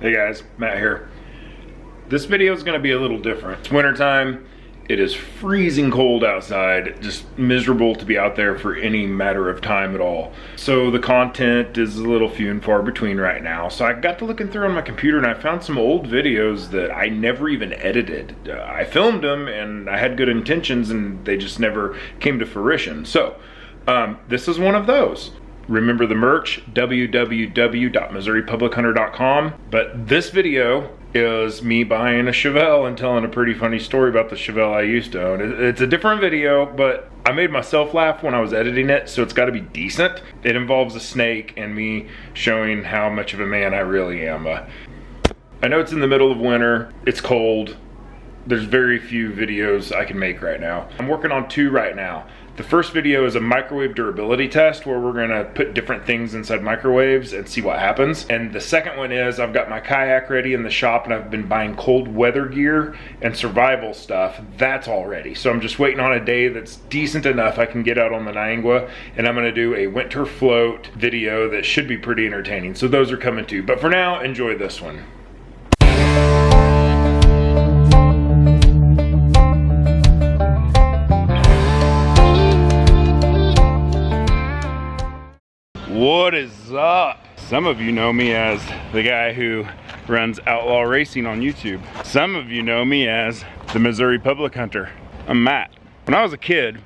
Hey guys, Matt here. This video is going to be a little different. It's wintertime. It is freezing cold outside. Just miserable to be out there for any matter of time at all. So the content is a little few and far between right now. So I got to looking through on my computer and I found some old videos that I never even edited. I filmed them and I had good intentions and they just never came to fruition. So this is one of those. Remember the merch, www.missouripublichunter.com. But this video is me buying a Chevelle and telling a pretty funny story about the Chevelle I used to own. It's a different video, but I made myself laugh when I was editing it, so it's gotta be decent. It involves a snake and me showing how much of a man I really am. I know it's in the middle of winter, it's cold. There's very few videos I can make right now. I'm working on 2 right now. The first video is a microwave durability test where we're gonna put different things inside microwaves and see what happens. And the second one is I've got my kayak ready in the shop and I've been buying cold weather gear and survival stuff. That's all ready. So I'm just waiting on a day that's decent enough I can get out on the Niangua, and I'm gonna do a winter float video that should be pretty entertaining. So those are coming too. But for now, enjoy this one. What is up? Some of you know me as the guy who runs Outlaw Racing on YouTube. Some of you know me as the Missouri Public Hunter. I'm Matt. When I was a kid,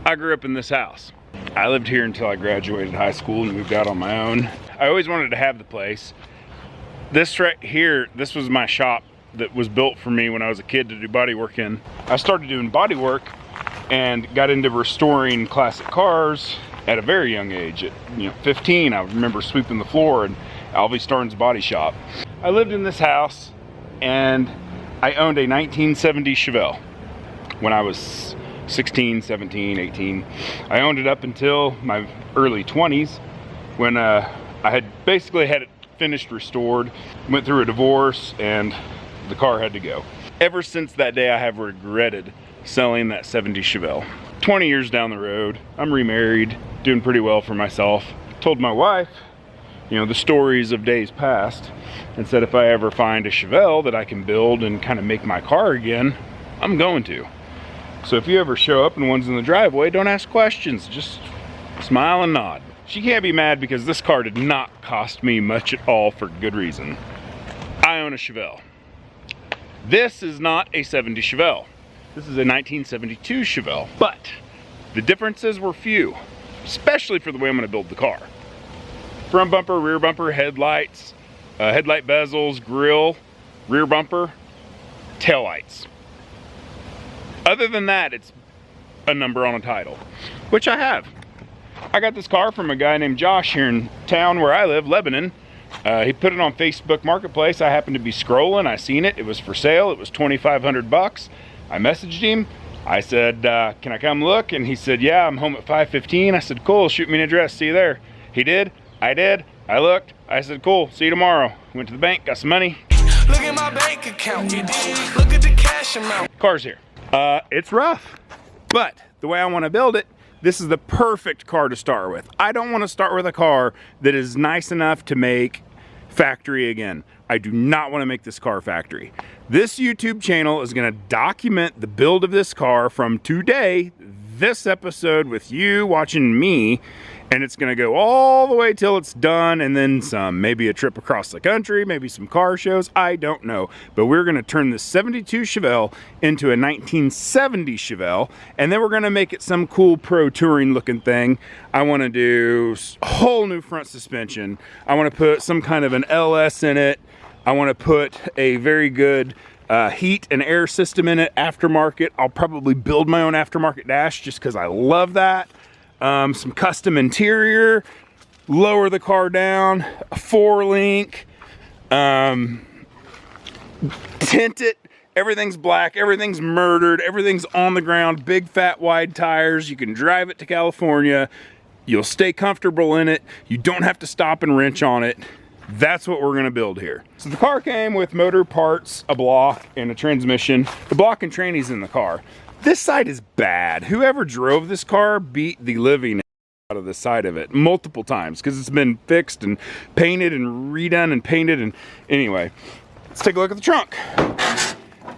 I grew up in this house. I lived here until I graduated high school and moved out on my own. I always wanted to have the place. This right here, this was my shop that was built for me when I was a kid to do body work in. I started doing body work and got into restoring classic cars at a very young age. At 15, I remember sweeping the floor in Alvy Starnes body shop. I lived in this house and I owned a 1970 Chevelle when I was 16, 17, 18. I owned it up until my early 20s when I had basically had it finished restored, went through a divorce, and the car had to go. Ever since that day, I have regretted selling that 70 Chevelle. 20 years down the road, I'm remarried, doing pretty well for myself. Told my wife, the stories of days past, and said if I ever find a Chevelle that I can build and kind of make my car again, I'm going to. So if you ever show up and one's in the driveway, don't ask questions, just smile and nod. She can't be mad because this car did not cost me much at all for good reason. I own a Chevelle. This is not a 70 Chevelle. This is a 1972 Chevelle, but the differences were few, especially for the way I'm gonna build the car. Front bumper, rear bumper, headlights, headlight bezels, grille, rear bumper, taillights. Other than that, it's a number on a title, which I have. I got this car from a guy named Josh here in town where I live, Lebanon. He put it on Facebook Marketplace. I happened to be scrolling, I seen it, it was for sale, it was 2,500 bucks. I messaged him. I said, can I come look? And he said, yeah, I'm home at 5:15. I said, cool, shoot me an address, see you there. He did, I did, I looked. I said, cool, see you tomorrow. Went to the bank, got some money. Look at my bank account, look at the cash amount. Car's here. It's rough, but the way I wanna build it, this is the perfect car to start with. I don't wanna start with a car that is nice enough to make factory again. I do not want to make this car factory. This YouTube channel is going to document the build of this car from today, this episode with you watching me, and it's going to go all the way till it's done and then some. Maybe a trip across the country, maybe some car shows, I don't know. But we're going to turn this 72 Chevelle into a 1970 Chevelle, and then we're going to make it some cool pro touring looking thing. I want to do a whole new front suspension. I want to put some kind of an LS in it. I want to put a very good heat and air system in it, aftermarket. I'll probably build my own aftermarket dash just because I love that. Some custom interior, lower the car down, a 4-link, tint it. Everything's black, everything's murdered, everything's on the ground, big fat wide tires. You can drive it to California. You'll stay comfortable in it. You don't have to stop and wrench on it. That's what we're gonna build here. So the car came with motor parts, a block, and a transmission. The block and tranny's in the car. This side is bad. Whoever drove this car beat the living out of the side of it multiple times because it's been fixed and painted and redone and painted. And anyway, let's take a look at the trunk.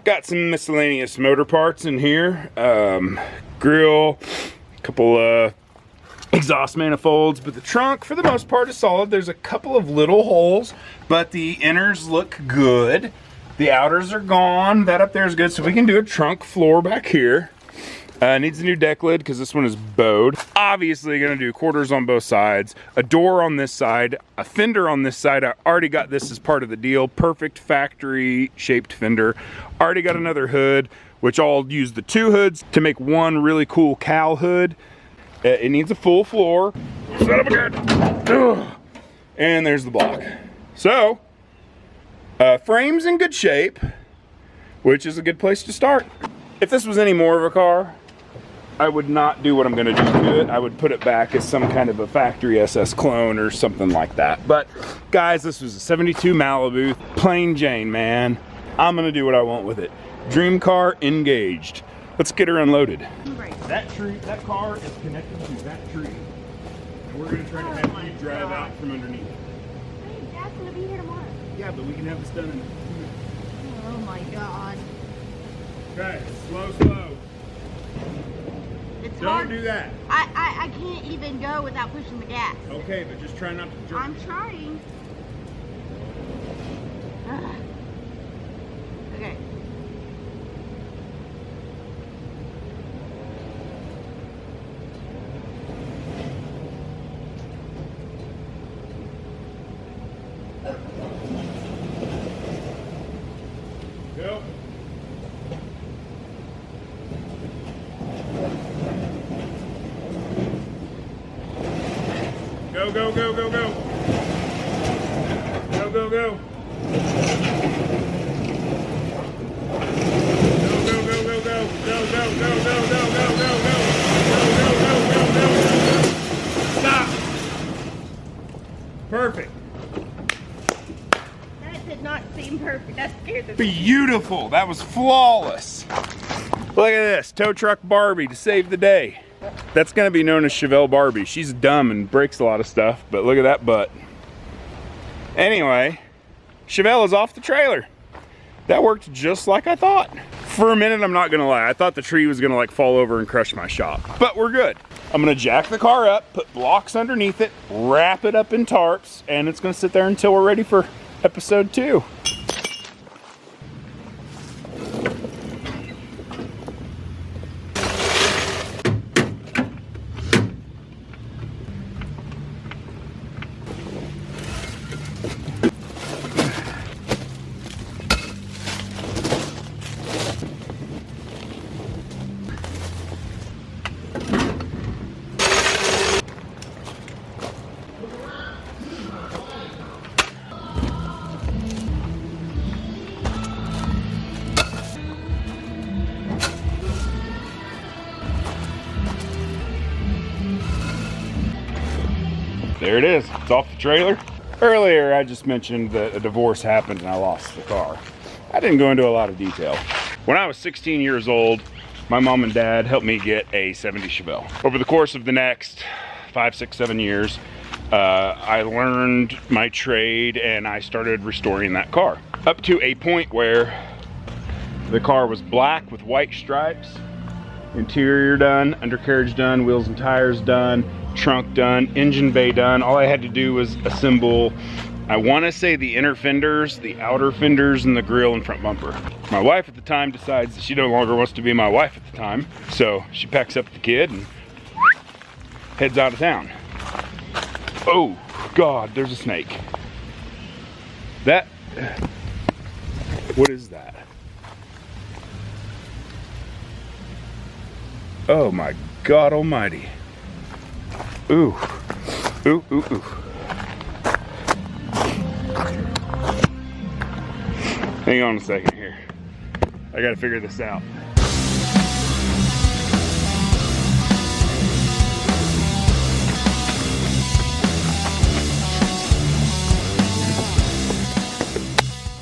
Got some miscellaneous motor parts in here. Grill, a couple exhaust manifolds, but the trunk for the most part is solid. There's a couple of little holes, but the inners look good. The outers are gone. That up there is good, so we can do a trunk floor back here. Needs a new deck lid because this one is bowed. Obviously gonna do quarters on both sides, a door on this side, a fender on this side. I already got this as part of the deal. Perfect factory shaped fender. Already got another hood, which I'll use the two hoods to make one really cool cowl hood. It needs a full floor. Son of a gun. And there's the block. So, frame's in good shape, which is a good place to start. If this was any more of a car, I would not do what I'm gonna do to it. I would put it back as some kind of a factory SS clone or something like that. But guys, this was a 72 Malibu, plain Jane, man. I'm gonna do what I want with it. Dream car engaged. Let's get her unloaded. That car is connected to that tree. And we're gonna try to have you drive out from underneath. Hey, Dad's gonna be here tomorrow. Yeah, but we can have this done in 2 minutes. Oh my God. Okay, slow. It's Don't hard. do that. I can't even go without pushing the gas. Okay, but just try not to jerk. I'm trying. Ugh. Okay. Go. Go. Go. Go. Go. Go. Go. Go. Go. Stop. Perfect. That did not seem perfect. That scared the Beautiful. That was flawless. Look at this. Tow truck Barbie to save the day. That's going to be known as Shel Barbie. She's dumb and breaks a lot of stuff, but look at that butt. Anyway, Shel is off the trailer. That worked just like I thought. For a minute, I'm not gonna lie, I thought the tree was gonna like fall over and crush my shop, but we're good. I'm gonna jack the car up, put blocks underneath it, wrap it up in tarps, and it's gonna sit there until we're ready for episode 2. There it is, it's off the trailer. Earlier, I just mentioned that a divorce happened and I lost the car. I didn't go into a lot of detail. When I was 16 years old, my mom and dad helped me get a 70 Chevelle. Over the course of the next 5, 6, 7 years, I learned my trade and I started restoring that car. Up to a point where the car was black with white stripes, interior done, undercarriage done, wheels and tires done, trunk done, engine bay done. All I had to do was assemble, I want to say the inner fenders, the outer fenders, and the grille and front bumper. My wife at the time decides that she no longer wants to be my wife at the time, so she packs up the kid and heads out of town. Oh God, there's a snake. That, what is that? Oh my God almighty. Ooh, ooh, ooh, ooh. Hang on a second here. I gotta figure this out.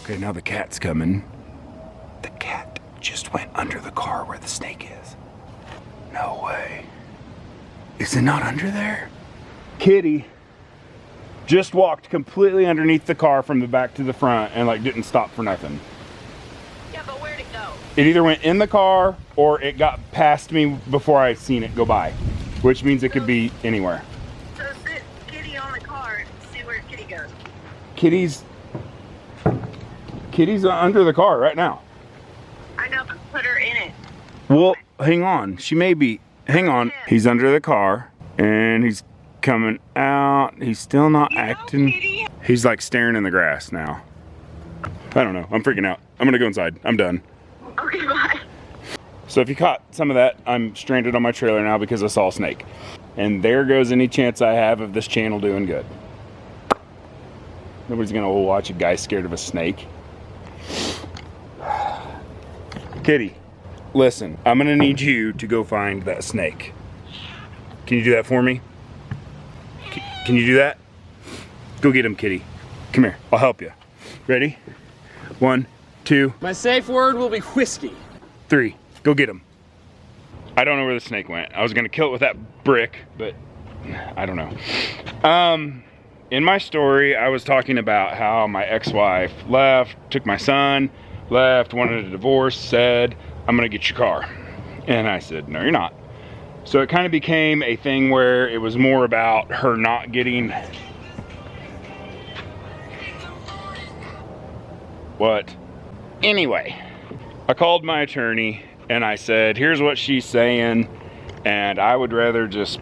Okay, now the cat's coming. The cat just went under the car where the snake is. No way. Is it not under there? Kitty just walked completely underneath the car from the back to the front and like didn't stop for nothing. Yeah, but where'd it go? It either went in the car or it got past me before I seen it go by, which means it could be anywhere. So sit Kitty on the car and see where Kitty goes. Kitty's under the car right now. I know, but put her in it. Well, hang on. She may be. Hang on. He's under the car and he's coming out. He's still not acting. Kitty. He's like staring in the grass now. I don't know. I'm freaking out. I'm gonna go inside. I'm done. Okay, bye. So if you caught some of that, I'm stranded on my trailer now because I saw a snake. And there goes any chance I have of this channel doing good. Nobody's gonna watch a guy scared of a snake. Kitty, listen, I'm gonna need you to go find that snake. Can you do that for me? Can you do that? Go get him, Kitty. Come here, I'll help you. Ready? 1, 2, My safe word will be whiskey. 3. Go get him. I don't know where the snake went. I was gonna kill it with that brick, but I don't know. In my story, I was talking about how my ex-wife left, took my son, left, wanted a divorce, said, I'm gonna get your car. And I said, no, you're not. So it kind of became a thing where it was more about her not getting... What? Anyway, I called my attorney and I said, here's what she's saying, and I would rather just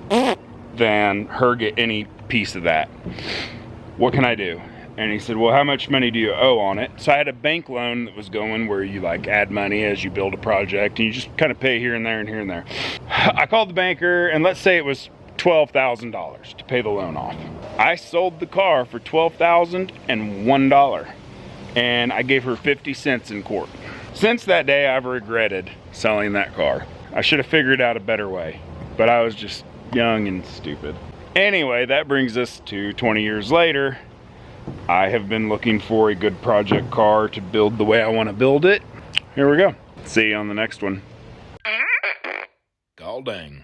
than her get any piece of that. What can I do? And he said, well, how much money do you owe on it? So I had a bank loan that was going where you like add money as you build a project and you just kind of pay here and there and here and there. I called the banker and let's say it was $12,000 to pay the loan off. I sold the car for $12,001 and I gave her 50 cents in court. Since that day, I've regretted selling that car. I should have figured out a better way, but I was just young and stupid. Anyway, that brings us to 20 years later. I have been looking for a good project car to build the way I want to build it. Here we go. See you on the next one. Gall dang.